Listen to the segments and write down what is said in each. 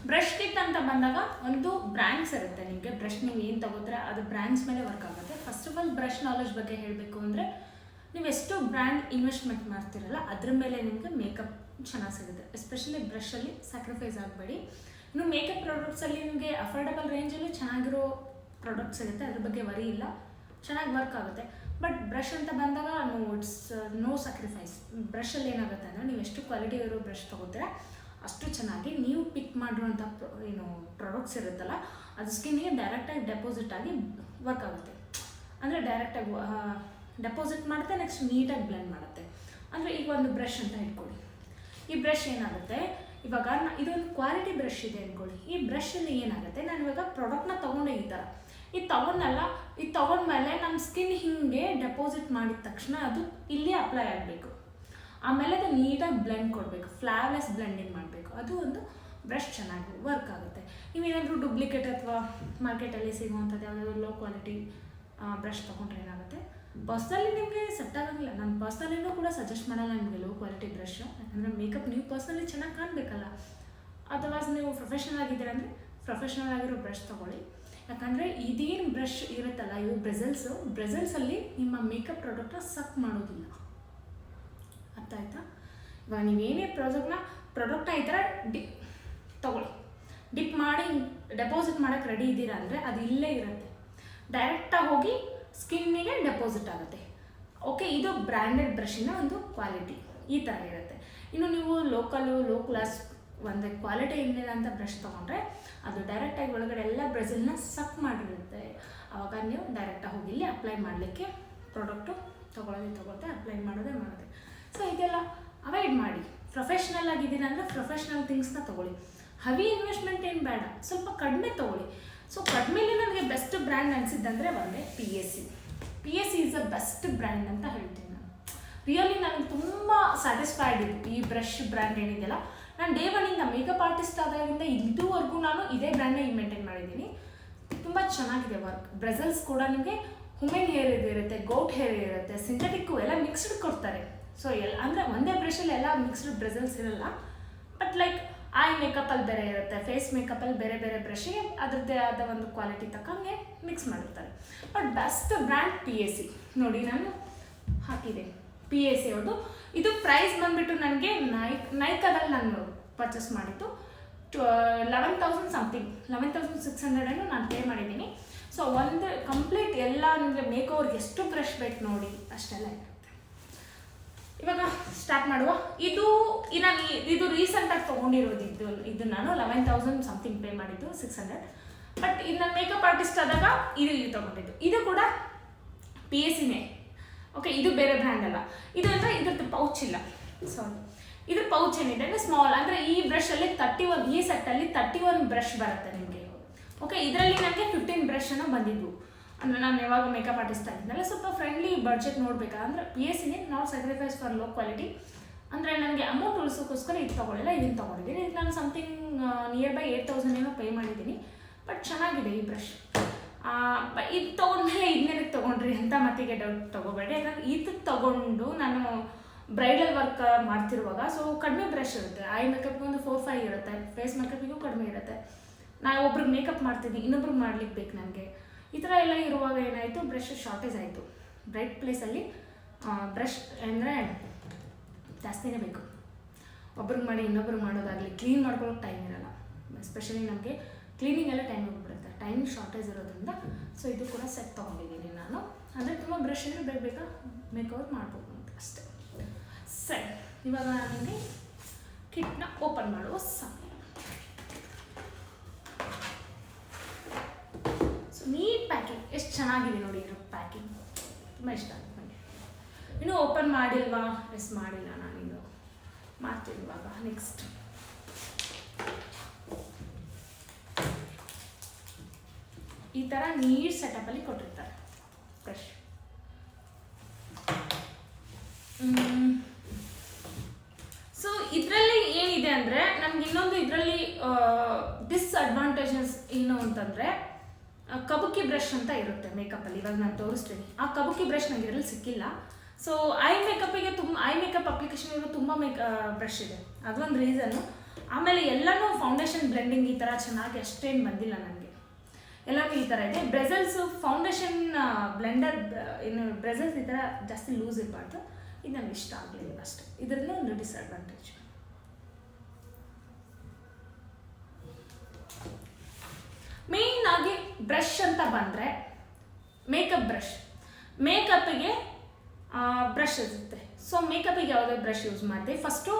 Brush kit ಅಂತ ಬಂದಾಗ ಒಂದು ಬ್ರ್ಯಾಂಡ್ಸ್ ಇರುತ್ತೆ ನಿಮಗೆ. ಬ್ರಷ್ ನೀವು ಏನು ತಗೋದ್ರೆ ಅದು ಬ್ರ್ಯಾಂಡ್ಸ್ ಮೇಲೆ ವರ್ಕ್ ಆಗುತ್ತೆ. First of all brush knowledge ಬಗ್ಗೆ ಹೇಳಬೇಕು ಅಂದರೆ, ನೀವು ಎಷ್ಟು ಬ್ರ್ಯಾಂಡ್ ಇನ್ವೆಸ್ಟ್ಮೆಂಟ್ ಮಾಡ್ತಿರಲ್ಲ ಅದ್ರ ಮೇಲೆ ನಿಮಗೆ ಮೇಕಪ್ ಚೆನ್ನಾಗಿ ಸಿಗುತ್ತೆ. ಎಸ್ಪೆಷಲಿ ಬ್ರಷಲ್ಲಿ ಸ್ಯಾಕ್ರಿಫೈಸ್ ಆಗಬೇಡಿ. ಇನ್ನು ಮೇಕಪ್ ಪ್ರಾಡಕ್ಟ್ಸಲ್ಲಿ ನಿಮಗೆ ಅಫೋರ್ಡಬಲ್ ರೇಂಜಲ್ಲಿ ಚೆನ್ನಾಗಿರೋ ಪ್ರಾಡಕ್ಟ್ಸ್ ಸಿಗುತ್ತೆ, ಅದ್ರ ಬಗ್ಗೆ ವರಿ ಇಲ್ಲ, ಚೆನ್ನಾಗಿ ವರ್ಕ್ ಆಗುತ್ತೆ. ಬಟ್ ಬ್ರಷ್ ಅಂತ ಬಂದಾಗ ನೋ ಸ್ಯಾಕ್ರಿಫೈಸ್. ಬ್ರಷಲ್ಲಿ ಏನಾಗುತ್ತೆ ಅಂದರೆ, ನೀವು ಎಷ್ಟು ಕ್ವಾಲಿಟಿ ಇರೋ ಬ್ರಷ್ ತೊಗೋತೀರ ಅಷ್ಟು ಚೆನ್ನಾಗಿ ನೀವು ಪಿಕ್ ಮಾಡಿರುವಂಥ ಪ್ರಾಡಕ್ಟ್ಸ್ ಇರುತ್ತಲ್ಲ ಅದು ಸ್ಕಿನ್ನಿಗೆ ಡೈರೆಕ್ಟಾಗಿ ಡೆಪಾಸಿಟ್ ಆಗಿ ವರ್ಕ್ ಆಗುತ್ತೆ. ಅಂದರೆ ಡೈರೆಕ್ಟಾಗಿ ಡೆಪಾಸಿಟ್ ಮಾಡುತ್ತೆ, ನೆಕ್ಸ್ಟ್ ನೀಟಾಗಿ ಬ್ಲೆಂಡ್ ಮಾಡುತ್ತೆ. ಅಂದರೆ ಈಗ ಒಂದು ಬ್ರಷ್ ಅಂತ ಇಟ್ಕೊಳ್ಳಿ. ಈ ಬ್ರಷ್ ಏನಾಗುತ್ತೆ, ಇವಾಗ ಇದೊಂದು ಕ್ವಾಲಿಟಿ ಬ್ರಷ್ ಇದೆ ಅಂದ್ಕೊಳ್ಳಿ. ಈ ಬ್ರಷಲ್ಲಿ ಏನಾಗುತ್ತೆ, ನಾನು ಇವಾಗ ಪ್ರಾಡಕ್ಟ್ನ ತೊಗೊಂಡೆ ಈ ಥರ ಇದು ತೊಗೊಂಡ್ಮೇಲೆ ನಮ್ಮ ಸ್ಕಿನ್ ಹಿಂಗೆ ಡೆಪಾಸಿಟ್ ಮಾಡಿದ ತಕ್ಷಣ ಅದು ಇಲ್ಲಿ ಅಪ್ಲೈ ಆಗಬೇಕು. ಆಮೇಲೆ ಅದು ನೀಟಾಗಿ ಬ್ಲೆಂಡ್ ಕೊಡಬೇಕು, ಫ್ಲಾವ್ಲೆಸ್ ಬ್ಲೆಂಡಿಂಗ್ ಮಾಡಬೇಕು. ಅದು ಒಂದು ಬ್ರಷ್ ಚೆನ್ನಾಗಿ ವರ್ಕ್ ಆಗುತ್ತೆ. ನೀವೇನಾದರೂ ಡೂಪ್ಲಿಕೇಟ್ ಅಥವಾ ಮಾರ್ಕೆಟಲ್ಲಿ ಸಿಗುವಂಥದ್ದು ಯಾವುದಾದ್ರು ಲೋ ಕ್ವಾಲಿಟಿ ಬ್ರಷ್ ತೊಗೊಂಡ್ರೆ ಏನಾಗುತ್ತೆ, ಪರ್ಸ್ನಲಿ ನಿಮಗೆ ಸೆಟ್ ಆಗೋಂಗಿಲ್ಲ. ನಾನು ಪರ್ಸ್ನಲಿನೂ ಕೂಡ ಸಜೆಸ್ಟ್ ಮಾಡಲ್ಲ ನಿಮಗೆ ಲೋ ಕ್ವಾಲಿಟಿ ಬ್ರಷ್. ಯಾಕಂದರೆ ಮೇಕಪ್ ನೀವು ಪರ್ಸ್ನಲಿ ಚೆನ್ನಾಗಿ ಕಾಣಬೇಕಲ್ಲ. ಅದರ್ವೈಸ್ ನೀವು ಪ್ರೊಫೆಷ್ನಲ್ ಆಗಿದ್ದೀರ ಅಂದರೆ ಪ್ರೊಫೆಷ್ನಲ್ ಆಗಿರೋ ಬ್ರಷ್ ತೊಗೊಳ್ಳಿ. ಯಾಕಂದರೆ ಇದೇನು ಬ್ರಷ್ ಇರುತ್ತಲ್ಲ, ಇವು ಬ್ರೆಸಲ್ಸಲ್ಲಿ ನಿಮ್ಮ ಮೇಕಪ್ ಪ್ರಾಡಕ್ಟ್ನ ಸಕ್ ಮಾಡೋದಿಲ್ಲ. ಅರ್ಥ ಆಯ್ತಾ? ಇವಾಗ ನೀವೇನೇ ಪ್ರಾಡಕ್ಟ್ನ ಈ ಥರ ತೊಗೊಳ್ಳಿ, ಡಿಪ್ ಮಾಡಿ ಡೆಪಾಸಿಟ್ ಮಾಡೋಕ್ಕೆ ರೆಡಿ ಇದ್ದೀರಾ ಅಂದರೆ ಅದು ಇಲ್ಲೇ ಇರುತ್ತೆ, ಡೈರೆಕ್ಟಾಗಿ ಹೋಗಿ ಸ್ಕಿನ್ನಿಗೆ ಡೆಪಾಸಿಟ್ ಆಗುತ್ತೆ. ಓಕೆ, ಇದು ಬ್ರ್ಯಾಂಡೆಡ್ ಬ್ರಷಿನ ಒಂದು ಕ್ವಾಲಿಟಿ ಈ ಥರ ಇರುತ್ತೆ. ಇನ್ನು ನೀವು ಲೋ ಕ್ಲಾಸ್ ಒಂದು ಕ್ವಾಲಿಟಿ ಏನಿಲ್ಲ ಅಂತ ಬ್ರಷ್ ತೊಗೊಂಡ್ರೆ ಅದು ಡೈರೆಕ್ಟಾಗಿ ಒಳಗಡೆ ಎಲ್ಲ ಬ್ರೆಸಲ್ನ ಸಕ್ ಮಾಡಿರುತ್ತೆ. ಆವಾಗ ನೀವು ಡೈರೆಕ್ಟಾಗಿ ಹೋಗಿ ಇಲ್ಲಿ ಅಪ್ಲೈ ಮಾಡಲಿಕ್ಕೆ ಪ್ರಾಡಕ್ಟು ತೊಗೊಳ್ತೆ ಅಪ್ಲೈ ಮಾಡೋದೇ ಮಾಡುತ್ತೆ. ಸೊ ಇದೆಲ್ಲ ಅವಾಯ್ಡ್ ಮಾಡಿ. ಪ್ರೊಫೆಷ್ನಲ್ ಆಗಿದ್ದೀರ ಅಂದರೆ ಪ್ರೊಫೆಷ್ನಲ್ ಥಿಂಗ್ಸ್ನ ತೊಗೊಳ್ಳಿ. ಹೆವಿ ಇನ್ವೆಸ್ಟ್ಮೆಂಟ್ ಏನು ಬೇಡ, ಸ್ವಲ್ಪ ಕಡಿಮೆ ತೊಗೊಳ್ಳಿ. ಸೊ ಕಡಿಮೆಲಿ ನನಗೆ ಬೆಸ್ಟ್ ಬ್ರ್ಯಾಂಡ್ ಅನಿಸಿದ್ದಂದರೆ ಒಂದೇ P S C is a best brand ಅಂತ ಹೇಳ್ತೀನಿ ನಾನು. ರಿಯಲಿ ನನಗೆ ತುಂಬ ಸ್ಯಾಟಿಸ್ಫೈಡ್ ಇತ್ತು ಈ ಬ್ರಷ್ ಬ್ರ್ಯಾಂಡ್ ಏನಿದೆಯಲ್ಲ. ನಾನು ಡೇ ಒನ್ನಿಂದ ಮೇಕಪ್ ಆರ್ಟಿಸ್ಟ್ ಆದಾಗಿಂದ ಇದುವರೆಗೂ ನಾನು ಇದೇ ಬ್ರ್ಯಾಂಡ್ನ ಮೇಂಟೈನ್ ಮಾಡಿದ್ದೀನಿ. ತುಂಬ ಚೆನ್ನಾಗಿದೆ ವರ್ಕ್. ಬ್ರೆಸಲ್ಸ್ ಕೂಡ ನಿಮಗೆ ಹುಮೆನ್ ಹೇರ್ ಇರುತ್ತೆ, ಗೋಟ್ ಹೇರ್ ಇರುತ್ತೆ, ಸಿಂಥೆಟಿಕ್ಕು ಎಲ್ಲ ಮಿಕ್ಸ್ಡ್ ಕೊಡ್ತಾರೆ. ಸೊ ಅಂದರೆ ಒಂದೇ ಬ್ರಷಲ್ಲಿ ಎಲ್ಲ ಮಿಕ್ಸ್ಡ್ ಬ್ರೆಸಲ್ಸ್ ಇರಲ್ಲ. ಬಟ್ ಲೈಕ್ ಐ ಮೇಕಪ್ಪಲ್ಲಿ ಬೇರೆ ಇರುತ್ತೆ, ಫೇಸ್ ಮೇಕಪ್ಪಲ್ಲಿ ಬೇರೆ ಬೇರೆ ಬ್ರಷ್ಗೆ ಅದರದ್ದೇ ಆದ ಒಂದು ಕ್ವಾಲಿಟಿ ತಕ್ಕಂಗೆ ಮಿಕ್ಸ್ ಮಾಡಿರ್ತಾರೆ. But best brand P S C ನೋಡಿ, ನಾನು ಹಾಕಿದೆ ಪಿ ಎಸ್ ಸಿ ಅವ್ರದ್ದು. ಇದು ಪ್ರೈಸ್ ಬಂದುಬಿಟ್ಟು ನನಗೆ ನೈಕಾದಲ್ಲಿ ನಾನು ಪರ್ಚೇಸ್ ಮಾಡಿದ್ದು 11,000 ಸಮಥಿಂಗ್, 11,600 ನಾನು ಪೇ ಮಾಡಿದ್ದೀನಿ. ಸೊ ಒಂದು ಕಂಪ್ಲೀಟ್ ಎಲ್ಲ ನಿಮಗೆ ಮೇಕೋವರ್ಗೆ ಎಷ್ಟು ಬ್ರಷ್ ಬೇಕು ನೋಡಿ ಅಷ್ಟೆಲ್ಲ ಇರುತ್ತೆ. ಇವಾಗ ಸ್ಟಾರ್ಟ್ ಮಾಡುವ. ಇದು ರೀಸೆಂಟಾಗಿ ತೊಗೊಂಡಿರೋದು. ಇದು ನಾನು 11,000 ಸಮಥಿಂಗ್ ಪೇ ಮಾಡಿದ್ದು, 600. ಬಟ್ ಇದು ನಾನು ಮೇಕಪ್ ಆರ್ಟಿಸ್ಟ್ ಆದಾಗ ಇದು ತೊಗೊಂಡಿದ್ದು. ಇದು ಕೂಡ ಪಿ ಎಸ್ ಸಿನೇ. ಓಕೆ, ಇದು ಬೇರೆ ಬ್ರ್ಯಾಂಡ್ ಅಲ್ಲ. ಇದು ಅಂದರೆ ಇದ್ರದ್ದು ಪೌಚ್ ಇಲ್ಲ, ಸಾರಿ. ಇದ್ರ ಪೌಚ್ ಏನಿದೆ ಅಂದರೆ ಸ್ಮಾಲ್, ಅಂದರೆ ಈ ಬ್ರಷಲ್ಲಿ 31, ಈ ಸೆಟ್ಟಲ್ಲಿ 31 ಬ್ರಷ್ ಬರುತ್ತೆ ನಿಮಗೆ. ಓಕೆ, ಇದರಲ್ಲಿ ನನಗೆ 15 ಬ್ರಷನ್ನು ಬಂದಿದ್ದು. ಅಂದರೆ ನಾನು ಯಾವಾಗ ಮೇಕಪ್ ಆರ್ಟಿಸ್ಟ್ ಆಗಿದ್ದಲ್ಲ, ಸ್ವಲ್ಪ ಫ್ರೆಂಡ್ಲಿ ಬಡ್ಜೆಟ್ ನೋಡಬೇಕಾ ಅಂದರೆ ಪಿ ಎಸ್ ಸಿನೇ not sacrifice for low quality. ಅಂದರೆ ನನಗೆ ಅಮೌಂಟ್ ಉಳಿಸೋಕ್ಕೋಸ್ಕರ ಇದು ತೊಗೊಳ್ಳಿಲ್ಲ, ಇದನ್ನು ತೊಗೊಂಡಿದ್ದೀನಿ. ಇದು ನಾನು ಸಮಥಿಂಗ್ ನಿಯರ್ ಬೈ 8,000 ಏನೋ ಪೇ ಮಾಡಿದ್ದೀನಿ. ಬಟ್ ಚೆನ್ನಾಗಿದೆ ಈ ಬ್ರಷ್. ಇದು ತೊಗೊಂಡ್ಮೇಲೆ ಇದನ್ನೇನಕ್ಕೆ ತೊಗೊಂಡ್ರಿ ಅಂತ ಮತ್ತಿಗೆ ಡೌಟ್ ತೊಗೋಬೇಡಿ. ಯಾಕಂದರೆ ಇದು ತೊಗೊಂಡು ನಾನು ಬ್ರೈಡಲ್ ವರ್ಕ್ ಮಾಡ್ತಿರುವಾಗ ಸೊ ಕಡಿಮೆ ಬ್ರಷ್ ಇರುತ್ತೆ. ಐ ಮೇಕಪ್ಗೆ ಒಂದು 4-5 ಇರುತ್ತೆ, ಫೇಸ್ ಮೇಕಪ್ಪಿಗೂ ಕಡಿಮೆ ಇರುತ್ತೆ. ನಾನು ಒಬ್ರಿಗೆ ಮೇಕಪ್ ಮಾಡ್ತಿದ್ದೀನಿ, ಇನ್ನೊಬ್ರಿಗೆ ಮಾಡ್ಲಿಕ್ಕೆ ಬೇಕು ನನಗೆ. ಈ ಥರ ಎಲ್ಲ ಇರುವಾಗ ಏನಾಯಿತು, ಬ್ರಷ್ ಶಾರ್ಟೇಜ್ ಆಯಿತು. ಬ್ರೈಟ್ ಪ್ಲೇಸಲ್ಲಿ ಬ್ರಷ್ ಅಂದರೆ ಜಾಸ್ತಿನೇ ಬೇಕು. ಒಬ್ರಿಗೆ ಮಾಡಿ ಇನ್ನೊಬ್ರಿಗೆ ಮಾಡೋದಾಗಲಿ, ಕ್ಲೀನ್ ಮಾಡ್ಕೊಳ್ಳೋಕೆ ಟೈಮ್ ಇರೋಲ್ಲ. ಎಸ್ಪೆಷಲಿ ನಮಗೆ ಕ್ಲೀನಿಂಗೆಲ್ಲ ಟೈಮ್ ಹೋಗ್ಬಿಡುತ್ತೆ, ಟೈಮ್ ಶಾರ್ಟೇಜ್ ಇರೋದ್ರಿಂದ. ಸೊ ಇದು ಕೂಡ ಸೆಟ್ ತೊಗೊಂಡಿದ್ದೀನಿ ನಾನು. ಅಂದರೆ ತುಂಬ ಬ್ರಷ್ ಇದ್ದರೆ ಬೇಗ ಮೇಕವರ್ ಮಾಡ್ಬೋದು ಅಂತ ಅಷ್ಟೇ. ಸರಿ, ಇವಾಗ ನನಗೆ ಕಿಟ್ನ ಓಪನ್ ಮಾಡುವ ಸಮಯ. ಸೊ ನೀಟ್ ಪ್ಯಾಕಿಂಗ್, ಎಷ್ಟು ಚೆನ್ನಾಗಿದೆ ನೋಡಿ. ಇರೋ ಪ್ಯಾಕಿಂಗ್ ತುಂಬ ಇಷ್ಟ ಆಗುತ್ತೆ ನನಗೆ. ಇನ್ನೂ ಓಪನ್ ಮಾಡಿಲ್ವಾ? ಮಾಡಿಲ್ಲ ನಾನಿನ್ನು, ಮಾಡ್ತೀನಿ ಇವಾಗ. ನೆಕ್ಸ್ಟ್ ಈ ಥರ ನೀಟ್ ಸೆಟಪಲ್ಲಿ ಕೊಟ್ಟಿರ್ತಾರೆ ಬ್ರಷ್. ಸೊ ಇದರಲ್ಲಿ ಏನಿದೆ ಅಂದರೆ ನಮ್ಗೆ ಇನ್ನೊಂದು ಇದರಲ್ಲಿ ಡಿಸ್ಅಡ್ವಾಂಟೇಜಸ್ ಏನು ಅಂತಂದರೆ, ಕಬುಕಿ ಬ್ರಷ್ ಅಂತ ಇರುತ್ತೆ ಮೇಕಪ್ಪಲ್ಲಿ. ಇವಾಗ ನಾನು ತೋರಿಸ್ತೀನಿ. ಆ ಕಬುಕಿ ಬ್ರಷ್ ನನಗೆ ಇದರಲ್ಲಿ ಸಿಕ್ಕಿಲ್ಲ. ಸೊ ಐ ಮೇಕಪ್ ಅಪ್ಲಿಕೇಶನ್ ಇರೋ ತುಂಬ ಬ್ರಷ್ ಇದೆ, ಅದೊಂದು ರೀಸನ್ನು. ಆಮೇಲೆ ಎಲ್ಲನೂ ಫೌಂಡೇಶನ್ ಬ್ಲೆಂಡಿಂಗ್ ಈ ಥರ ಚೆನ್ನಾಗಿ ಅಷ್ಟೇನು ಬಂದಿಲ್ಲ ನನಗೆ, ಎಲ್ಲನೂ ಈ ಥರ ಇದೆ. ಬ್ರೆಸಲ್ಸು ಫೌಂಡೇಶನ್ ಬ್ಲೆಂಡರ್ ಏನು ಬ್ರೆಸಲ್ಸ್ ಈ ಥರ ಜಾಸ್ತಿ ಲೂಸ್ ಇರಬಾರ್ದು, ಇದು ನನಗೆ ಇಷ್ಟ ಆಗಲಿಲ್ಲ ಅಷ್ಟೇ, ಇದರಿಂದ ಒಂದು ಡಿಸ್ಅಡ್ವಾಂಟೇಜ್. ಮೇಯ್ನ್ ಆಗಿ ಬ್ರಷ್ ಅಂತ ಬಂದರೆ ಮೇಕಪ್ ಬ್ರಷ್, ಮೇಕಪ್ಪಿಗೆ ಬ್ರಷ್ ಇರುತ್ತೆ. ಸೊ ಮೇಕಪ್ಪಿಗೆ ಯಾವುದೇ ಬ್ರಷ್ ಯೂಸ್ ಮಾಡ್ತೀವಿ, ಫಸ್ಟು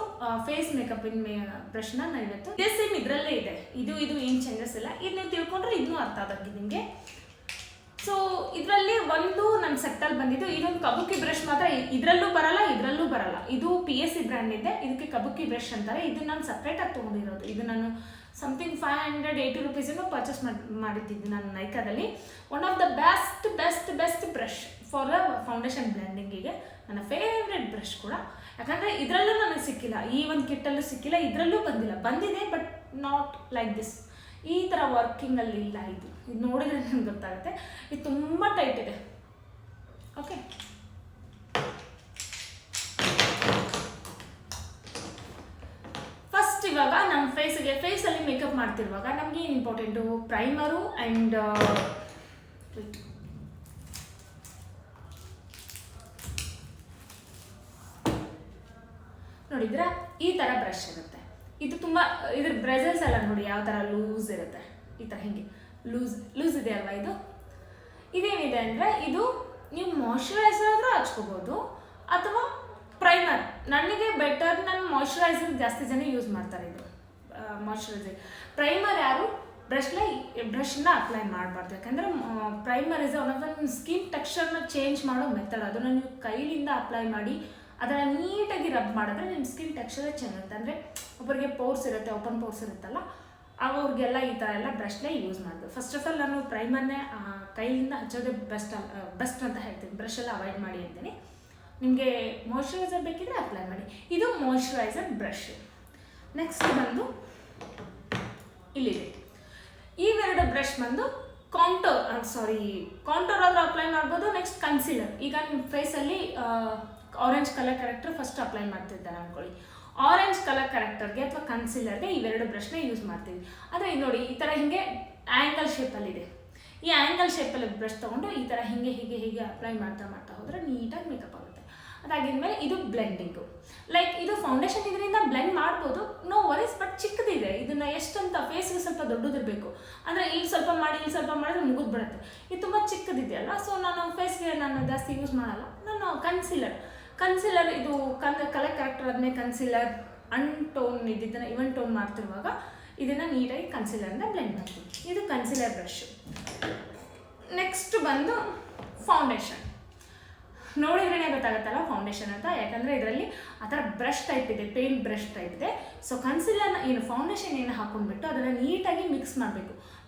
ಫೇಸ್ ಮೇಕಪ್ಪಿನ ಬ್ರಷ್ನ ನಾನು ಇವತ್ತು ಇದೇ ಸೇಮ್ ಇದರಲ್ಲೇ ಇದೆ, ಇದು ಏನು ಚೇಂಜಸ್ ಇಲ್ಲ, ಇದು ನೀವು ತಿಳ್ಕೊಂಡ್ರೆ ಇನ್ನೂ ಅರ್ಥ ಆಗುತ್ತೆ ನಿಮಗೆ. ಸೊ ಇದರಲ್ಲಿ ಒಂದು ನನ್ನ ಸೆಟ್ಟಲ್ಲಿ ಬಂದಿದ್ದು ಇದೊಂದು ಕಬುಕಿ ಬ್ರಷ್ ಮಾತ್ರ, ಇದರಲ್ಲೂ ಬರಲ್ಲ, ಇದು PSC ಬ್ರ್ಯಾಂಡ್ ಇದೆ, ಇದಕ್ಕೆ ಕಬುಕಿ ಬ್ರಷ್ ಅಂತಾರೆ. ಇದು ನಾನು ಸಪ್ರೇಟಾಗಿ ತೊಗೊಂಡಿರೋದು, ಇದು ನಾನು ಸಮಥಿಂಗ್ 580 ರುಪೀಸನ್ನು ಪರ್ಚೇಸ್ ಮಾಡಿದ್ದಿದ್ದು ನಾನು ನೈಕಾದಲ್ಲಿ. One of the best brush for foundation ಬ್ಲೆಂಡಿಂಗಿಗೆ, ನನ್ನ ಫೇವ್ರೆಟ್ ಬ್ರಷ್ ಕೂಡ. ಯಾಕಂದರೆ ಇದರಲ್ಲೂ ನನಗೆ ಸಿಕ್ಕಿಲ್ಲ, ಈ ಒಂದು ಕಿಟ್ಟಲ್ಲೂ ಸಿಕ್ಕಿಲ್ಲ, ಇದರಲ್ಲೂ ಬಂದಿದೆ ಬಟ್ ನಾಟ್ ಲೈಕ್ ದಿಸ್, ಈ ಥರ ವರ್ಕಿಂಗಲ್ಲಿ ಇಲ್ಲ. ಇದು ನೋಡಿದ್ರೆ ನನಗೆ ಗೊತ್ತಾಗುತ್ತೆ, ಇದು ತುಂಬ ಟೈಟ್ ಇದೆ. ಓಕೆ, ಫಸ್ಟ್ ಇವಾಗ ನಮ್ಮ ಫೇಸಲ್ಲಿ ಮೇಕಪ್ ಮಾಡ್ತಿರುವಾಗ ನಮಗೆ ಏನು ಇಂಪಾರ್ಟೆಂಟು, ಪ್ರೈಮರು ಆ್ಯಂಡ್ ನೋಡಿದ್ರೆ ಈ ಥರ ಬ್ರಷ್ ಇರುತ್ತೆ. ಇದು ತುಂಬ ಇದ್ರ ಬ್ರಷಸ್ ಎಲ್ಲ ನೋಡಿ ಯಾವ ಥರ ಲೂಸ್ ಇರುತ್ತೆ, ಈ ಥರ ಹಿಂಗೆ ಲೂಸ್ ಇದೆ ಅಲ್ವಾ. ಇದೇನಿದೆ ಅಂದರೆ ಇದು ನೀವು ಮಾಯ್ಶ್ಚರೈಸರ್ ಆದರೂ ಹಚ್ಕೋಬೋದು ಅಥವಾ ಪ್ರೈಮರ್. ನನಗೆ ಬೆಟರ್, ನಾನು ಮಾಯ್ಶ್ಚರೈಸರ್ ಜಾಸ್ತಿ ಜನ ಯೂಸ್ ಮಾಡ್ತಾರೆ. ಇದು ಮಾಯ್ಶ್ಚರೈಸರ್, ಪ್ರೈಮರ್ ಯಾರು ಬ್ರಷ್ನ ಅಪ್ಲೈ ಮಾಡಬಾರ್ದು. ಯಾಕಂದರೆ primer is one of the skin ಟೆಕ್ಸ್ಚರ್ನ ಚೇಂಜ್ ಮಾಡೋ ಮೆಥಡ್. ಅದನ್ನು ನೀವು ಕೈಲಿಂದ ಅಪ್ಲೈ ಮಾಡಿ ಅದನ್ನು ನೀಟಾಗಿ ರಬ್ ಮಾಡಿದ್ರೆ ನಿಮ್ಮ ಸ್ಕಿನ್ ಟೆಕ್ಸ್ಚರೇ ಚೆನ್ನಾಗಿರುತ್ತೆ. ಅಂದರೆ ಒಬ್ಬರಿಗೆ ಪೋರ್ಸ್ ಇರುತ್ತೆ, ಓಪನ್ ಪೋರ್ಸ್ ಇರುತ್ತಲ್ಲ, ಅವ್ರಿಗೆಲ್ಲ ಈ ಥರ ಎಲ್ಲ ಬ್ರಷ್ನೇ ಯೂಸ್ ಮಾಡೋದು. ಫಸ್ಟ್ ಆಫ್ ಆಲ್ ನಾನು ಪ್ರೈಮರ್ನೇ ಕೈಯಿಂದ ಹಚ್ಚೋದೇ ಬೆಸ್ಟ್ ಅಂತ ಹೇಳ್ತೀನಿ, ಬ್ರಷ್ ಎಲ್ಲ ಅವಾಯ್ಡ್ ಮಾಡಿ ಅಂತೀನಿ. ನಿಮಗೆ ಮಾಯ್ಶ್ಚರೈಸರ್ ಬೇಕಿದ್ರೆ ಅಪ್ಲೈ ಮಾಡಿ. ಇದು ಮಾಯ್ಶ್ಚರೈಸರ್ ಬ್ರಷ್. ನೆಕ್ಸ್ಟ್ ಬಂದು ಇಲ್ಲಿದೆ, ಇವೆರಡು ಬ್ರಷ್ ಬಂದು ಕಾಂಟೋರ್ ಆದರೂ ಅಪ್ಲೈ ಮಾಡ್ಬೋದು. Next concealer. ಈಗ ನಿಮ್ಮ ಫೇಸಲ್ಲಿ orange colour corrector first apply ಮಾಡ್ತಿದ್ದಾರೆ ಅಂದ್ಕೊಳ್ಳಿ, ಆರೆಂಜ್ ಕಲರ್ ಕರೆಕ್ಟರ್ಗೆ ಅಥವಾ ಕನ್ಸೀಲರ್ಗೆ ಇವೆರಡು ಬ್ರಷ್ನ ಯೂಸ್ ಮಾಡ್ತೀವಿ. ಆದರೆ ಇದು ನೋಡಿ ಈ ಥರ ಹಿಂಗೆ ಆ್ಯಂಗಲ್ ಶೇಪಲ್ಲಿದೆ, ಈ ಆ್ಯಂಗಲ್ ಶೇಪಲ್ಲಿ ಬ್ರಷ್ ತೊಗೊಂಡು ಈ ಥರ ಹೀಗೆ ಅಪ್ಲೈ ಮಾಡ್ತಾ ಹೋದರೆ ನೀಟಾಗಿ ಮೇಕಪ್ ಆಗುತ್ತೆ. ಅದಾಗಿದ್ಮೇಲೆ ಇದು ಬ್ಲೆಂಡಿಂಗು, ಲೈಕ್ ಇದು ಫೌಂಡೇಶನ್ ಇದರಿಂದ ಬ್ಲೆಂಡ್ ಮಾಡ್ಬೋದು, ನೋ ವರೀಸ್. ಬಟ್ ಚಿಕ್ಕದಿದೆ, ಇದನ್ನು ಎಷ್ಟಂತ ಫೇಸ್ಗೆ ಸ್ವಲ್ಪ ದೊಡ್ಡದಿರಬೇಕು, ಅಂದರೆ ಇಲ್ಲಿ ಸ್ವಲ್ಪ ಮಾಡಿದ್ರೆ ಮುಗಿದು ಬಿಡುತ್ತೆ. ಇದು ತುಂಬ ಚಿಕ್ಕದಿದೆಯಲ್ಲ, ಸೊ ನಾನು ಫೇಸ್ಗೆ ಜಾಸ್ತಿ ಯೂಸ್ ಮಾಡಲ್ಲ. ನಾನು ಕನ್ಸಿಲರ್ ಇದು ಕಲರ್ ಕರೆಕ್ಟರ್ ಆದಮೇಲೆ ಕನ್ಸಿಲರ್ ಅನ್ಟೋನ್ ಇದ್ದಿದ್ದನ್ನು ಇವನ್ ಟೋನ್ ಮಾಡ್ತಿರುವಾಗ ಇದನ್ನು ನೀಟಾಗಿ ಕನ್ಸಿಲರಿಂದ ಬ್ಲೆಂಡ್ ಮಾಡ್ತೀನಿ. ಇದು ಕನ್ಸಿಲರ್ ಬ್ರಷ್. ನೆಕ್ಸ್ಟ್ ಬಂದು ಫೌಂಡೇಶನ್. ನೋಡಿದ್ರೇ ಗೊತ್ತಾಗುತ್ತಲ್ಲ ಫೌಂಡೇಶನ್ ಅಂತ, ಯಾಕಂದರೆ ಇದರಲ್ಲಿ ಆ ಥರ ಬ್ರಷ್ ಟೈಪ್ ಇದೆ, ಪೇಂಟ್ ಬ್ರಷ್ ಟೈಪ್ ಇದೆ. ಸೊ ಕನ್ಸಿಲರ್ನ ಫೌಂಡೇಶನ್ ಹಾಕೊಂಡ್ಬಿಟ್ಟು ಅದನ್ನು ನೀಟಾಗಿ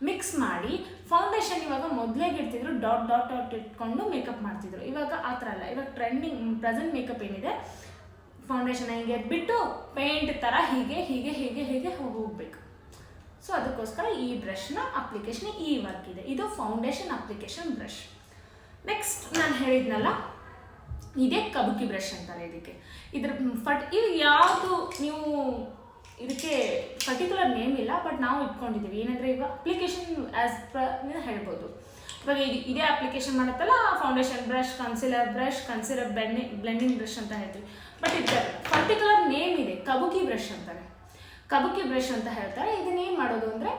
ಮಿಕ್ಸ್ ಮಾಡಿ ಫೌಂಡೇಶನ್ ಇವಾಗ ಮೊದಲೇಗೆ ಇಡ್ತಿದ್ರು ಡಾಟ್ ಇಟ್ಕೊಂಡು ಮೇಕಪ್ ಮಾಡ್ತಿದ್ರು. ಇವಾಗ ಆ ಥರ ಅಲ್ಲ, ಇವಾಗ ಪ್ರೆಸೆಂಟ್ ಮೇಕಪ್ ಏನಿದೆ, ಫೌಂಡೇಶನ್ ಹಿಂಗೆ ಎದ್ಬಿಟ್ಟು ಪೇಂಟ್ ಥರ ಹೀಗೆ ಹೋಗಬೇಕು. ಸೊ ಅದಕ್ಕೋಸ್ಕರ ಈ ಬ್ರಷ್ನ ಅಪ್ಲಿಕೇಶನ್ ಈ ವರ್ಕ್ ಇದೆ. ಇದು ಫೌಂಡೇಶನ್ ಅಪ್ಲಿಕೇಶನ್ ಬ್ರಷ್. ನೆಕ್ಸ್ಟ್ ನಾನು ಹೇಳಿದ್ನಲ್ಲ, ಇದೇ ಕಬುಕಿ ಬ್ರಷ್ ಅಂತಾರೆ ಇದಕ್ಕೆ. ಇದು ಯಾವುದು ನೀವು ಇದಕ್ಕೆ ಪರ್ಟಿಕ್ಯುಲರ್ ನೇಮ್ ಇಲ್ಲ, ಬಟ್ ನಾವು ಇಟ್ಕೊಂಡಿದ್ದೀವಿ. ಏನಂದರೆ ಇವಾಗ ಅಪ್ಲಿಕೇಶನ್ ಆ್ಯಸ್ ಪರ್ ಹೇಳ್ಬೋದು. ಇವಾಗ ಇದೇ ಅಪ್ಲಿಕೇಶನ್ ಮಾಡುತ್ತಲ್ಲ, foundation brush, concealer blending brush ಅಂತ ಹೇಳ್ತೀವಿ. ಬಟ್ ಇದಕ್ಕೆ ಪರ್ಟಿಕ್ಯುಲರ್ ನೇಮ್ ಇದೆ, ಕಬುಕಿ ಬ್ರಷ್ ಅಂತಾರೆ. ಕಬುಕಿ ಬ್ರಷ್ ಅಂತ ಹೇಳ್ತಾರೆ. ಇದನ್ನೇನು ಮಾಡೋದು ಅಂದರೆ,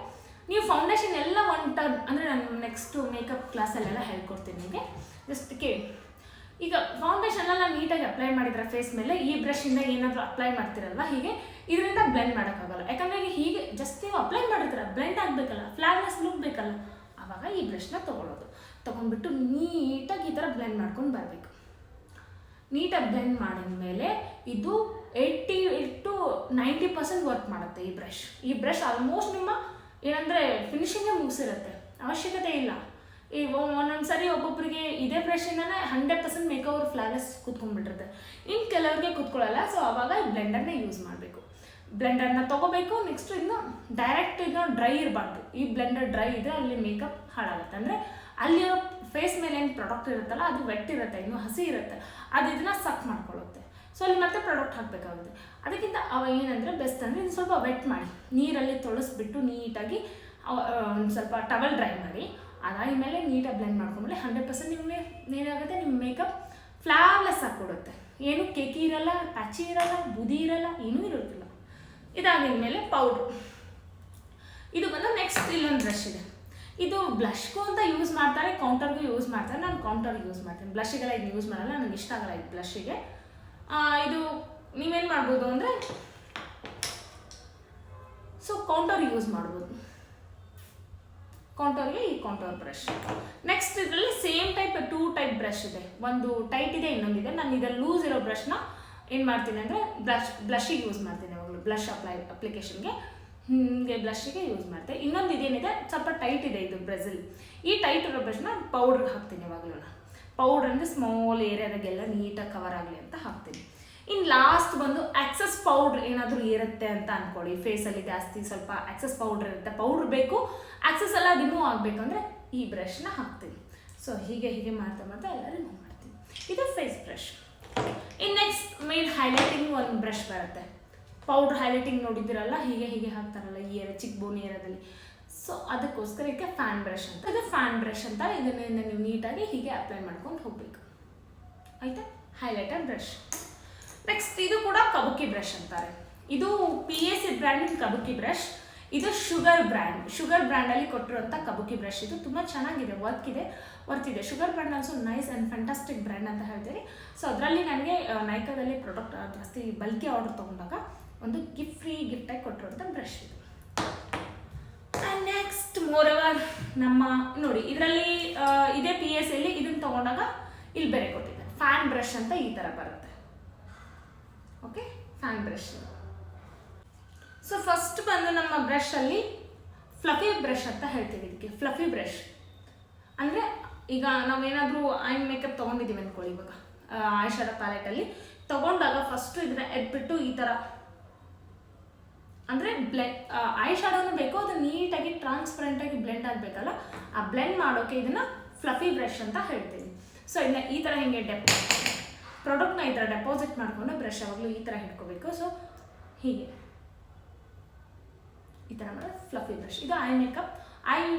ನೀವು ಫೌಂಡೇಶನ್ ಎಲ್ಲ ಒನ್ ಟರ್ನ್, ಅಂದರೆ ನಾನು ನೆಕ್ಸ್ಟು ಮೇಕಪ್ ಕ್ಲಾಸಲ್ಲೆಲ್ಲ ಹೇಳ್ಕೊಡ್ತೀನಿ ನಿಮಗೆ, ಜಸ್ಟ್ ಕೇಳಿ. ಈಗ ಫೌಂಡೇಶನ್ನೆಲ್ಲ ನೀಟಾಗಿ ಅಪ್ಲೈ ಮಾಡಿದ್ರೆ ಫೇಸ್ ಮೇಲೆ, ಈ ಬ್ರಷಿಂದ ಏನಾದರೂ ಅಪ್ಲೈ ಮಾಡ್ತಿರಲ್ವ, ಹೀಗೆ ಇದರಿಂದ ಬ್ಲೆಂಡ್ ಮಾಡೋಕ್ಕಾಗಲ್ಲ. ಯಾಕಂದರೆ ಹೀಗೆ ಜಸ್ಟ್ ನೀವು ಅಪ್ಲೈ ಮಾಡಿರ್ತೀರ, ಬ್ಲೆಂಡ್ ಆಗಬೇಕಲ್ಲ, ಫ್ಲಾಗ್ಲೆಸ್ ಲುಕ್ ಬೇಕಲ್ಲ, ಆವಾಗ ಈ ಬ್ರಷ್ನ ತೊಗೊಂಡ್ಬಿಟ್ಟು ನೀಟಾಗಿ ಈ ಥರ ಬ್ಲೆಂಡ್ ಮಾಡ್ಕೊಂಡು ಬರಬೇಕು. ನೀಟಾಗಿ ಬ್ಲೆಂಡ್ ಮಾಡಿದ್ಮೇಲೆ ಇದು 80 to 90% ವರ್ಕ್ ಮಾಡುತ್ತೆ ಈ ಬ್ರಷ್ ಆಲ್ಮೋಸ್ಟ್ ನಿಮ್ಮ ಏನಂದರೆ ಫಿನಿಶಿಂಗೇ ಮುಗಿಸಿರುತ್ತೆ, ಅವಶ್ಯಕತೆ ಇಲ್ಲ. ಈಗ ಒಂದೊಂದು ಸರಿ ಒಬ್ಬೊಬ್ಬರಿಗೆ ಇದೇ ಬ್ರಷಿಂದನೇ 100% ಮೇಕವರ್ ಫ್ಲಾಗ್ಲೆಸ್ ಕೂತ್ಕೊಂಡ್ಬಿಟ್ಟಿರುತ್ತೆ, ಇನ್ನು ಕೆಲವ್ರಿಗೆ ಕೂತ್ಕೊಳ್ಳಲ್ಲ. ಸೊ ಆವಾಗ ಈ ಬ್ಲೆಂಡರ್ನ ಯೂಸ್ ಮಾಡಬೇಕು. ಬ್ಲೆಂಡರ್ನ ತೊಗೋಬೇಕು. ನೆಕ್ಸ್ಟ್ ಇದನ್ನು ಡೈರೆಕ್ಟ್ ಡ್ರೈ ಇರಬಾರ್ದು. ಈ ಬ್ಲೆಂಡರ್ ಡ್ರೈ ಇದ್ದರೆ ಅಲ್ಲಿ ಮೇಕಪ್ ಹಾಳಾಗುತ್ತೆ. ಅಂದರೆ ಅಲ್ಲಿರೋ ಫೇಸ್ ಮೇಲೆ ಏನು ಪ್ರಾಡಕ್ಟ್ ಇರುತ್ತಲ್ಲ, ಅದು ವೆಟ್ ಇರುತ್ತೆ, ಇನ್ನೂ ಹಸಿ ಇರುತ್ತೆ, ಅದು ಇದನ್ನು ಸಕ್ ಮಾಡ್ಕೊಳ್ಳುತ್ತೆ. ಸೊ ಅಲ್ಲಿ ಮತ್ತೆ ಪ್ರಾಡಕ್ಟ್ ಹಾಕಬೇಕಾಗುತ್ತೆ. ಅದಕ್ಕಿಂತ ಏನಂದರೆ ಬೆಸ್ಟ್ ಅಂದರೆ ಇದು ಸ್ವಲ್ಪ ವೆಟ್ ಮಾಡಿ, ನೀರಲ್ಲಿ ತೊಳಸ್ಬಿಟ್ಟು ನೀಟಾಗಿ ಒಂದು ಸ್ವಲ್ಪ ಟವಲ್ ಡ್ರೈ ಮಾಡಿ, ಅದಾದಮೇಲೆ ನೀಟಾಗಿ ಬ್ಲೆಂಡ್ ಮಾಡ್ಕೊಂಡ್ಮೇಲೆ 100% ನಿಮಗೆ ಏನಾಗುತ್ತೆ, ನಿಮ್ಮ ಮೇಕಪ್ ಫ್ಲಾವ್ಲೆಸ್ ಆಗಿಕೊಡುತ್ತೆ. ಏನು ಕೇಕಿ ಇರಲ್ಲ, ಪ್ಯಾಚಿ ಇರಲ್ಲ, ಬೂದಿ ಇರಲ್ಲ, ಏನೂ ಇರೋದಿಲ್ಲ. ಇದಾಗಿದ್ಮೇಲೆ ಪೌಡ್ರು. ಇದು ಬಂದು ನೆಕ್ಸ್ಟ್ ಇಲ್ಲೊಂದು ಬ್ರಷ್ ಇದೆ. ಇದು ಬ್ಲಷ್ಗೂ ಅಂತ ಯೂಸ್ ಮಾಡ್ತಾರೆ, ಕೌಂಟರ್ಗೂ ಯೂಸ್ ಮಾಡ್ತಾರೆ. ನಾನು ಕೌಂಟರ್ಗೆ ಯೂಸ್ ಮಾಡ್ತೀನಿ, ಬ್ಲಷ್ಗೆಲ್ಲ ಇದು ಯೂಸ್ ಮಾಡಲ್ಲ, ನನಗೆ ಇಷ್ಟ ಆಗಲ್ಲ ಇದು ಬ್ಲಷ್ಗೆ. ಇದು ನೀವೇನು ಮಾಡ್ಬೋದು ಅಂದರೆ ಸೊ ಕೌಂಟರ್ ಯೂಸ್ ಮಾಡ್ಬೋದು, ಕೌಂಟರ್ಗೆ ಈ ಕೌಂಟರ್ ಬ್ರಷ್. ನೆಕ್ಸ್ಟ್ ಇದರಲ್ಲಿ ಸೇಮ್ ಟೈಪ್ 2 ಟೈಪ್ ಬ್ರಷ್ ಇದೆ, ಒಂದು ಟೈಟ್ ಇದೆ, ಇನ್ನೊಂದಿದೆ. ನಾನು ಇದರಲ್ಲಿ ಲೂಸ್ ಇರೋ ಬ್ರಷ್ನ ಏನು ಮಾಡ್ತೀನಿ ಅಂದರೆ ಬ್ಲಷ್ಗೆ ಯೂಸ್ ಮಾಡ್ತೀನಿ, ಯಾವಾಗಲೂ ಬ್ಲಷ್ ಅಪ್ಲಿಕೇಶನ್ಗೆ ಹಿಂಗೆ ಬ್ಲಷ್ಗೆ ಯೂಸ್ ಮಾಡ್ತೀನಿ. ಇನ್ನೊಂದು ಇದೇನಿದೆ ಸ್ವಲ್ಪ ಟೈಟ್ ಇದೆ, ಇದು ಬ್ರೆಜಿಲ್. ಈ ಟೈಟ್ ಇರೋ ಬ್ರಷ್ನ ಪೌಡ್ರಿಗೆ ಹಾಕ್ತೀನಿ ಯಾವಾಗಲೂ. ಪೌಡ್ರ್ ಅಂದರೆ ಸ್ಮಾಲ್ ಏರಿಯಾದಾಗೆಲ್ಲ ನೀಟಾಗಿ ಕವರ್ ಆಗಲಿ ಅಂತ ಹಾಕ್ತೀನಿ. ಇನ್ನು ಲಾಸ್ಟ್ ಬಂದು ಆಕ್ಸಸ್ ಪೌಡ್ರ್ ಏನಾದರೂ ಇರುತ್ತೆ ಅಂತ ಅಂದ್ಕೊಳ್ಳಿ, ಫೇಸಲ್ಲಿ ಜಾಸ್ತಿ ಸ್ವಲ್ಪ ಆಕ್ಸಸ್ ಪೌಡ್ರ್ ಇರುತ್ತೆ, ಪೌಡ್ರ್ ಬೇಕು, ಆಕ್ಸಸ್ ಎಲ್ಲ ರಿಮೂವ್ ಆಗಬೇಕಂದ್ರೆ ಈ ಬ್ರಷ್ನ ಹಾಕ್ತೀನಿ. ಸೊ ಹೀಗೆ ಮಾಡ್ತಾ ಎಲ್ಲ ರಿಮೂವ್ ಮಾಡ್ತೀನಿ. ಇದು ಫೇಸ್ ಬ್ರಷ್. ಇನ್ನು ನೆಕ್ಸ್ಟ್ ಮೇನ್ ಹೈಲೈಟಿಂಗ್ ಒಂದು ಬ್ರಷ್ ಬರುತ್ತೆ, ಪೌಡ್ರ್ ಹೈಲೈಟಿಂಗ್ ನೋಡಿದ್ದೀರಲ್ಲ, ಹೀಗೆ ಹಾಕ್ತಾರಲ್ಲ ಈ ಚಿಕ್ಕ ಬೋನ್ ಏರಿಯಾದಲ್ಲಿ. ಸೊ ಅದಕ್ಕೋಸ್ಕರ ಇದಕ್ಕೆ ಫ್ಯಾನ್ ಬ್ರಷ್ ಅಂತ. ಇದು ಫ್ಯಾನ್ ಬ್ರಷ್ ಅಂತ, ಇದನ್ನ ನೀವು ನೀಟಾಗಿ ಹೀಗೆ ಅಪ್ಲೈ ಮಾಡ್ಕೊಂಡು ಹೋಗ್ಬೇಕು, ಆಯಿತಾ. Highlighter brush. ನೆಕ್ಸ್ಟ್ ಇದು ಕೂಡ ಕಬುಕಿ ಬ್ರಷ್ ಅಂತಾರೆ. ಇದು PAC ಬ್ರ್ಯಾಂಡಿನ ಕಬುಕಿ ಬ್ರಷ್. ಇದು ಶುಗರ್ ಬ್ರ್ಯಾಂಡಲ್ಲಿ ಕೊಟ್ಟಿರುವಂಥ ಕಬುಕಿ ಬ್ರಷ್. ಇದು ತುಂಬ ಚೆನ್ನಾಗಿದೆ, ವರ್ತ್ ಇದೆ. Sugar brand also nice and fantastic brand ಅಂತ ಹೇಳ್ತೀರಿ. ಸೊ ಅದರಲ್ಲಿ ನನಗೆ ನೈಕಾದಲ್ಲಿ ಪ್ರಾಡಕ್ಟ್ ಜಾಸ್ತಿ ಬಲ್ಕಿ ಆರ್ಡರ್ ತೊಗೊಂಡಾಗ ಒಂದು ಫ್ರೀ ಗಿಫ್ಟಾಗಿ ಕೊಟ್ಟಿರುವಂಥ ಬ್ರಷ್ ಇದು. ಆ್ಯಂಡ್ ನೆಕ್ಸ್ಟ್ ಮೋರವರ್ ನಮ್ಮ ನೋಡಿ ಇದರಲ್ಲಿ ಇದೇ PACಯಲ್ಲಿ ಇದನ್ನು ತೊಗೊಂಡಾಗ ಇಲ್ಲಿ ಬೇರೆ ಕೊಟ್ಟಿದೆ, ಫ್ಯಾನ್ ಬ್ರಷ್ ಅಂತ ಈ ಥರ ಬರುತ್ತೆ. Okay, fan brush. So first ಬಂದು ನಮ್ಮ ಬ್ರಷಲ್ಲಿ ಫ್ಲಫಿ ಬ್ರಷ್ ಅಂತ ಹೇಳ್ತೀವಿ. ಇದಕ್ಕೆ ಫ್ಲಫಿ ಬ್ರಷ್ ಅಂದರೆ ಈಗ ನಾವೇನಾದರೂ ಐ ಮೇಕಪ್ ತೊಗೊಂಡಿದ್ದೀವಿ ಅಂದ್ಕೊಳ್ಳಿ, ಇವಾಗ ಐ ಶ್ಯಾಡೋ ಪ್ಯಾಲೆಟಲ್ಲಿ ತೊಗೊಂಡಾಗ ಫಸ್ಟು ಇದನ್ನ ಎದ್ಬಿಟ್ಟು ಈ ಥರ ಅಂದರೆ ಐ ಶ್ಯಾಡೋನು ಬೇಕು, ಅದು ನೀಟಾಗಿ ಟ್ರಾನ್ಸ್ಪರೆಂಟಾಗಿ ಬ್ಲೆಂಡ್ ಆಗಬೇಕಲ್ಲ, ಆ ಬ್ಲೆಂಡ್ ಮಾಡೋಕ್ಕೆ ಇದನ್ನು ಫ್ಲಫಿ ಬ್ರಷ್ ಅಂತ ಹೇಳ್ತೀವಿ. ಸೊ ಇದನ್ನ ಈ ಥರ ಹಿಂಗೆ ಪ್ರಾಡಕ್ಟ್ನ ಈ ಥರ ಡೆಪಾಸಿಟ್ ಮಾಡಿಕೊಂಡು ಬ್ರಷ್ ಯಾವಾಗಲೂ ಈ ಥರ ಹಿಡ್ಕೋಬೇಕು. ಸೊ ಹೀಗೆ ಈ ಥರ ಮಾಡೋದು ಫ್ಲಫಿ ಬ್ರಷ್. ಇದು I makeup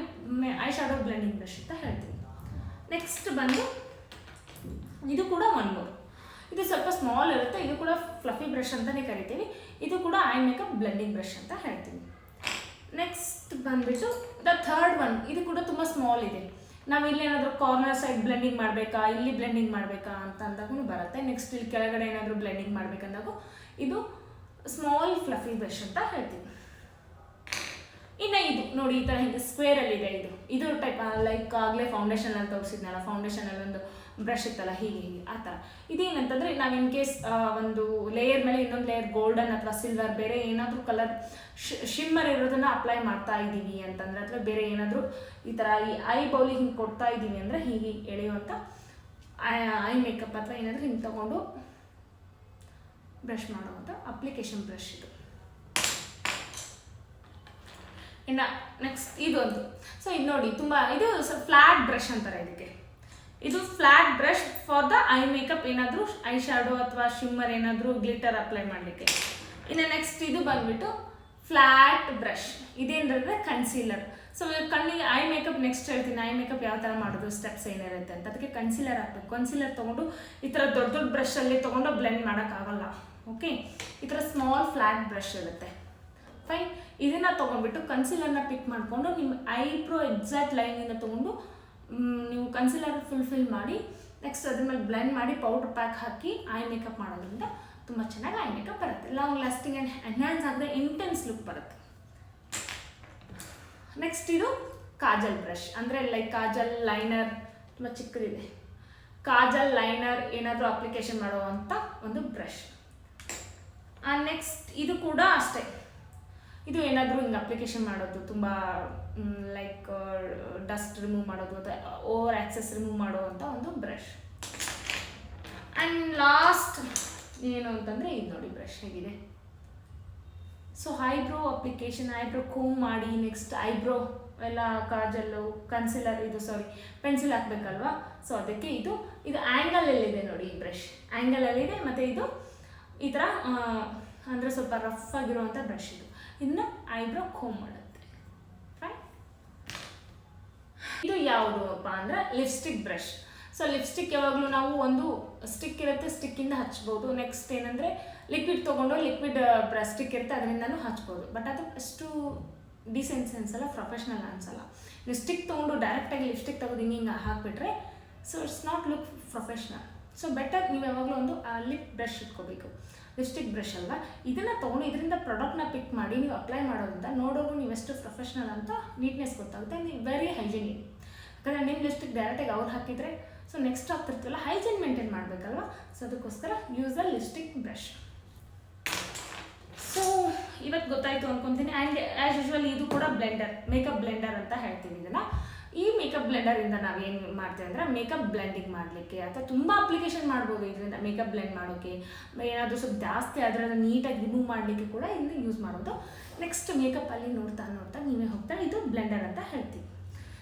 I shadow blending brush ಅಂತ ಹೇಳ್ತೀವಿ. ನೆಕ್ಸ್ಟ್ ಬಂದು ಇದು ಕೂಡ ಒನ್ ಮೋರ್. ಇದು ಸ್ವಲ್ಪ ಸ್ಮಾಲ್ ಇರುತ್ತೆ, ಇದು ಕೂಡ ಫ್ಲಫಿ ಬ್ರಷ್ ಅಂತಲೇ ಕರಿತೀವಿ. ಇದು ಕೂಡ ಐ ಮೇಕಪ್ ಬ್ಲೆಂಡಿಂಗ್ ಬ್ರಷ್ ಅಂತ ಹೇಳ್ತೀವಿ. ನೆಕ್ಸ್ಟ್ ಬಂದುಬಿಟ್ಟು ದ ಥರ್ಡ್ ಒನ್. ಇದು ಕೂಡ ತುಂಬ ಸ್ಮಾಲ್ ಇದೆ. ನಾವು ಇಲ್ಲೇನಾದರೂ ಕಾರ್ನರ್ ಸೈಡ್ ಬ್ಲೆಂಡಿಂಗ್ ಮಾಡಬೇಕಾ, ಇಲ್ಲಿ ಬ್ಲೆಂಡಿಂಗ್ ಮಾಡಬೇಕಾ ಅಂತ ಅಂದಾಗೂ ಬರುತ್ತೆ. ನೆಕ್ಸ್ಟ್ ಇಲ್ಲಿ ಕೆಳಗಡೆ ಏನಾದರೂ ಬ್ಲೆಂಡಿಂಗ್ ಮಾಡಬೇಕಂದಾಗ ಇದು ಸ್ಮಾಲ್ ಫ್ಲಫಿ ಬ್ರಷ್ ಅಂತ ಹೇಳ್ತೀವಿ. ಇನ್ನು ಇದು ನೋಡಿ ಈ ಥರ ಹಿಂಗೆ ಸ್ಕ್ವೇರಲ್ಲಿದೆ. ಇದು ಟೈಪ್ ಲೈಕ್ ಆಗಲೇ ಫೌಂಡೇಶನಲ್ಲಿ ತೋರಿಸಿದ್ನಲ್ಲ, ಫೌಂಡೇಶನಲ್ಲಿ ಒಂದು ಬ್ರಷ್ ಇತ್ತಲ್ಲ, ಹೀಗೆ ಆ ಥರ. ಇದೇನಂತಂದರೆ ನಾವು ಇನ್ ಕೇಸ್ ಒಂದು ಲೇಯರ್ ಮೇಲೆ ಇನ್ನೊಂದು ಲೇಯರ್ ಗೋಲ್ಡನ್ ಅಥವಾ ಸಿಲ್ವರ್ ಬೇರೆ ಏನಾದರೂ ಕಲರ್ ಶಿಮ್ಮರ್ ಇರೋದನ್ನು ಅಪ್ಲೈ ಮಾಡ್ತಾ ಇದ್ದೀವಿ ಅಂತಂದರೆ, ಅಥವಾ ಬೇರೆ ಏನಾದರೂ ಈ ಥರ ಈ ಐ ಬೌಲಿಗೆ ಹಿಂಗೆ ಕೊಡ್ತಾ ಇದ್ದೀವಿ ಅಂದರೆ ಹೀಗೆ ಎಳೆಯುವಂಥ ಐ ಮೇಕಪ್ ಅಥವಾ ಏನಾದರೂ ಹಿಂಗೆ ತೊಗೊಂಡು ಬ್ರಷ್ ಮಾಡುವಂಥ ಅಪ್ಲಿಕೇಶನ್ ಬ್ರಷ್ ಇದು. ಇನ್ನು ನೆಕ್ಸ್ಟ್ ಇದೊಂದು. ಸೊ ಇದು ನೋಡಿ ಇದು ಫ್ಲ್ಯಾಟ್ ಬ್ರಷ್ ಅಂತಾರೆ ಇದಕ್ಕೆ. ಇದು flat brush for the I makeup, ಏನಾದರೂ ಐ ಶ್ಯಾಡೋ ಅಥವಾ ಶಿಮ್ಮರ್ ಏನಾದರೂ ಗ್ಲಿಟರ್ ಅಪ್ಲೈ ಮಾಡಲಿಕ್ಕೆ. ಇನ್ನು ನೆಕ್ಸ್ಟ್ ಇದು ಬಂದುಬಿಟ್ಟು ಫ್ಲ್ಯಾಟ್ ಬ್ರಷ್. ಇದೇನಂದರೆ ಕನ್ಸೀಲರ್. ಸೊ ಕಣ್ಣಿಗೆ ಐ ಮೇಕಪ್ ನೆಕ್ಸ್ಟ್ ಹೇಳ್ತೀನಿ, ಐ ಮೇಕಪ್ ಯಾವ ಥರ ಮಾಡೋದು, ಸ್ಟೆಪ್ಸ್ ಏನಿರುತ್ತೆ ಅಂತ. ಅದಕ್ಕೆ ಕನ್ಸೀಲರ್ ಹಾಕಬೇಕು. ಕನ್ಸೀಲರ್ ತೊಗೊಂಡು ಈ ಥರ ದೊಡ್ಡ ಬ್ರಷಲ್ಲಿ ತೊಗೊಂಡು ಬ್ಲೆಂಡ್ ಮಾಡೋಕ್ಕಾಗಲ್ಲ. ಓಕೆ, ಈ ಥರ ಸ್ಮಾಲ್ ಫ್ಲ್ಯಾಟ್ ಬ್ರಷ್ ಇರುತ್ತೆ. ಫೈನ್. ಇದನ್ನು ತೊಗೊಂಡ್ಬಿಟ್ಟು ಕನ್ಸೀಲರ್ನ ಪಿಕ್ ಮಾಡಿಕೊಂಡು ನಿಮ್ಮ ಐಬ್ರೋ ಎಕ್ಸಾಕ್ಟ್ ಲೈನಿಂದ ತೊಗೊಂಡು ನೀವು ಕನ್ಸೀಲರ್ ಫುಲ್ಫಿಲ್ ಮಾಡಿ ನೆಕ್ಸ್ಟ್ ಅದ್ರ ಮೇಲೆ ಬ್ಲೆಂಡ್ ಮಾಡಿ powder pack hockey I makeup ಮಾಡೋದ್ರಿಂದ ತುಂಬ ಚೆನ್ನಾಗಿ ಐ ಮೇಕಪ್ ಬರುತ್ತೆ. ಲಾಂಗ್ ಲಾಸ್ಟಿಂಗ್ ಆ್ಯಂಡ್ ಎನ್ಹ್ಯಾನ್ಸ್ ಆದರೆ ಇಂಟೆನ್ಸ್ ಲುಕ್ ಬರುತ್ತೆ. ನೆಕ್ಸ್ಟ್ ಇದು ಕಾಜಲ್ ಬ್ರಷ್. ಅಂದರೆ ಲೈಕ್ ಕಾಜಲ್ ಲೈನರ್ ತುಂಬ ಚಿಕ್ಕದಿದೆ, ಕಾಜಲ್ ಲೈನರ್ ಏನಾದರೂ ಅಪ್ಲಿಕೇಶನ್ ಮಾಡುವಂಥ ಒಂದು ಬ್ರಷ್. ನೆಕ್ಸ್ಟ್ ಇದು ಕೂಡ ಅಷ್ಟೇ, ಇದು ಏನಾದರೂ ಹಿಂಗೆ ಅಪ್ಲಿಕೇಶನ್ ಮಾಡೋದು, ತುಂಬ ಲೈಕ್ ಡಸ್ಟ್ ರಿಮೂವ್ ಮಾಡೋದು ಅಥವಾ ಓವರ್ ಆಕ್ಸೆಸ್ ರಿಮೂವ್ ಮಾಡುವಂಥ ಒಂದು ಬ್ರಷ್. ಆ್ಯಂಡ್ ಲಾಸ್ಟ್ ಏನು ಅಂತಂದರೆ ಇದು ನೋಡಿ ಬ್ರಷ್ ಹೇಗಿದೆ. So eyebrow application, eyebrow comb ಮಾಡಿ ನೆಕ್ಸ್ಟ್ ಐಬ್ರೋ ಎಲ್ಲ ಕಾಜಲ್ಲು ಕನ್ಸಿಲರ್ ಪೆನ್ಸಿಲ್ ಹಾಕಬೇಕಲ್ವಾ. ಸೊ ಅದಕ್ಕೆ ಇದು ಆ್ಯಂಗಲಲ್ಲಿದೆ ನೋಡಿ ಈ ಬ್ರಷ್, ಆ್ಯಂಗಲಲ್ಲಿದೆ. ಮತ್ತು ಇದು ಈ ಥರ ಅಂದರೆ ಸ್ವಲ್ಪ ರಫ್ ಆಗಿರುವಂಥ ಬ್ರಷ್ ಇದು. ಇದನ್ನ ಐಬ್ರೋ ಕೋಮ್ ಮಾಡುತ್ತೆ. ಫೈನ್. ಇದು ಯಾವುದಪ್ಪ ಅಂದರೆ ಲಿಪ್ಸ್ಟಿಕ್ ಬ್ರಷ್. ಸೊ ಲಿಪ್ಸ್ಟಿಕ್ ಯಾವಾಗಲೂ ನಾವು ಒಂದು ಸ್ಟಿಕ್ ಇರುತ್ತೆ, ಸ್ಟಿಕ್ಕಿಂದ ಹಚ್ಬೋದು. ನೆಕ್ಸ್ಟ್ ಏನಂದರೆ ಲಿಕ್ವಿಡ್ ತೊಗೊಂಡು ಲಿಕ್ವಿಡ್ ಬ್ರಷ್ ಸ್ಟಿಕ್ ಇರುತ್ತೆ ಅದರಿಂದನೂ ಹಚ್ಬೋದು. ಬಟ್ ಅದು ಅಷ್ಟು ಡಿಸೆನ್ಸ್ ಅನ್ಸಲ್ಲ, ಪ್ರೊಫೆಷ್ನಲ್ ಅನ್ಸಲ್ಲ. ನೀವು ಸ್ಟಿಕ್ ತೊಗೊಂಡು ಡೈರೆಕ್ಟಾಗಿ ಲಿಪ್ಸ್ಟಿಕ್ ತೆಗೆದು ಹಿಂಗೆ ಹಾಕಿಬಿಟ್ರೆ so it's not look professional. So better ನೀವು ಯಾವಾಗಲೂ ಒಂದು ಲಿಪ್ ಬ್ರಷ್ ಇಟ್ಕೋಬೇಕು, ಲಿಪ್ಸ್ಟಿಕ್ ಬ್ರಷ್ ಅಲ್ವಾ. ಇದನ್ನು ತೊಗೊಂಡು ಇದರಿಂದ ಪ್ರಾಡಕ್ಟ್ನ ಪಿಕ್ ಮಾಡಿ ನೀವು ಅಪ್ಲೈ ಮಾಡೋದ್ರಿಂದ ನೋಡೋರು ನೀವೆಷ್ಟು ಪ್ರೊಫೆಷ್ನಲ್ ಅಂತ ನೀಟ್ನೆಸ್ ಗೊತ್ತಾಗುತ್ತೆ. ನೀವು ವೆರಿ ಹೈಜಿನಿಕ್. ಯಾಕಂದರೆ ನಿಮ್ಮ ಲಿಪ್ಸ್ಟಿಕ್ ಡೈರೆಕ್ಟಾಗಿ ಅವ್ರು ಹಾಕಿದರೆ ಸೊ ನೆಕ್ಸ್ಟ್ ಆಗ್ತಿರ್ತೀವಲ್ಲ, ಹೈಜಿನ್ ಮೇಂಟೈನ್ ಮಾಡಬೇಕಲ್ವ. ಸೊ ಅದಕ್ಕೋಸ್ಕರ use the lipstick brush. So ಇವತ್ತು ಗೊತ್ತಾಯಿತು ಅಂದ್ಕೊತೀನಿ. ಆ್ಯಂಡ್ ಆ್ಯಸ್ ಯೂಶ್ವಲ್ ಇದು ಕೂಡ ಬ್ಲೆಂಡರ್, ಮೇಕಪ್ ಬ್ಲೆಂಡರ್ ಅಂತ ಹೇಳ್ತೀವಿ ಇದನ್ನು. ಈ ಮೇಕಪ್ ಬ್ಲೆಂಡರಿಂದ ನಾವೇನು ಮಾಡ್ತೀವಿ ಅಂದರೆ ಮೇಕಪ್ ಬ್ಲೆಂಡಿಂಗ್ ಮಾಡಲಿಕ್ಕೆ ಅಥವಾ ತುಂಬ ಅಪ್ಲಿಕೇಶನ್ ಮಾಡ್ಬೋದು ಇದರಿಂದ. ಮೇಕಪ್ ಬ್ಲೆಂಡ್ ಮಾಡೋಕ್ಕೆ, ಏನಾದರೂ ಸ್ವಲ್ಪ ಜಾಸ್ತಿ ಆದರೆ ಅದನ್ನು ನೀಟಾಗಿ ರಿಮೂವ್ ಮಾಡಲಿಕ್ಕೆ ಕೂಡ ಇದನ್ನು ಯೂಸ್ ಮಾಡೋದು. ನೆಕ್ಸ್ಟ್ ಮೇಕಪ್ಪಲ್ಲಿ ನೋಡ್ತಾ ನೀವೇ ಹೋಗ್ತಾರೆ, ಇದು ಬ್ಲೆಂಡರ್ ಅಂತ ಹೇಳ್ತೀವಿ.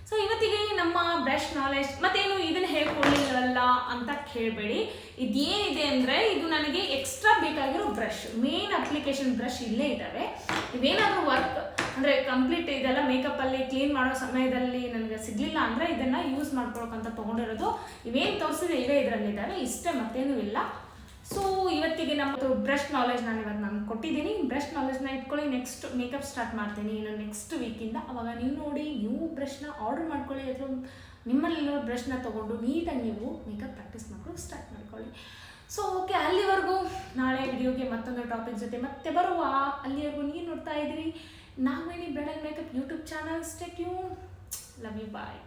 ಸೊ ಇವತ್ತಿಗೆ ನಮ್ಮ ಬ್ರಷ್ ನಾಲೆಜ್ ಮತ್ತೇನು ಇದನ್ನು ಹೇಳ್ಕೊಳ್ಳಿಲ್ಲ ಅಂತ ಕೇಳಬೇಡಿ. ಇದೇನಿದೆ ಅಂದರೆ ಇದು ನನಗೆ ಎಕ್ಸ್ಟ್ರಾ ಬೇಕಾಗಿರೋ ಬ್ರಷ್, ಮೇನ್ ಅಪ್ಲಿಕೇಶನ್ ಬ್ರಷ್ ಇಲ್ಲೇ ಇದ್ದಾವೆ. ಇವೇನಾದರೂ ವರ್ಕ್ ಅಂದರೆ ಕಂಪ್ಲೀಟ್ ಇದೆಲ್ಲ ಮೇಕಪ್ಪಲ್ಲಿ ಕ್ಲೀನ್ ಮಾಡೋ ಸಮಯದಲ್ಲಿ ನನಗೆ ಸಿಗಲಿಲ್ಲ ಅಂದರೆ ಇದನ್ನು ಯೂಸ್ ಮಾಡ್ಕೊಳಕ್ಕಂತ ತೊಗೊಂಡಿರೋದು. ಇವೇನು ತೋರಿಸಿದೆ ಇವೇ ಇದರಲ್ಲಿದ್ದಾವೆ, ಇಷ್ಟೇ ಮತ್ತೇನೂ ಇಲ್ಲ. ಸೊ ಇವತ್ತಿಗೆ ನಮ್ಮದು ಬ್ರಷ್ ನಾಲೆಜ್ ನಾನು ಕೊಟ್ಟಿದ್ದೀನಿ. ಬ್ರಷ್ ನಾಲೆಜ್ನ ಇಟ್ಕೊಳ್ಳಿ. ನೆಕ್ಸ್ಟ್ ಮೇಕಪ್ ಸ್ಟಾರ್ಟ್ ಮಾಡ್ತೀನಿ ಇನ್ನು ನೆಕ್ಸ್ಟ್ ವೀಕಿಂದ. ಅವಾಗ ನೀವು ನೋಡಿ ನೀವು ಬ್ರಷ್ನ ಆರ್ಡರ್ ಮಾಡ್ಕೊಳ್ಳಿ ಅಥವಾ ನಿಮ್ಮಲ್ಲಿರೋ ಬ್ರಷ್ನ ತೊಗೊಂಡು ನೀಟಾಗಿ ನೀವು ಮೇಕಪ್ ಪ್ರಾಕ್ಟೀಸ್ ಮಾಡ್ಕೊಂಡು ಸ್ಟಾರ್ಟ್ ಮಾಡ್ಕೊಳ್ಳಿ. ಸೊ ಓಕೆ, ಅಲ್ಲಿವರೆಗೂ ನಾಳೆ ವಿಡಿಯೋಗೆ ಮತ್ತೊಂದು ಟಾಪಿಕ್ ಜೊತೆ ಮತ್ತೆ ಬರುವ. ಅಲ್ಲಿವರೆಗೂ ನೀವು ನೋಡ್ತಾ ಇದ್ದೀರಿ ನಾವೇನಿ bridal makeup YouTube channel. Stay tune. Love you, bye.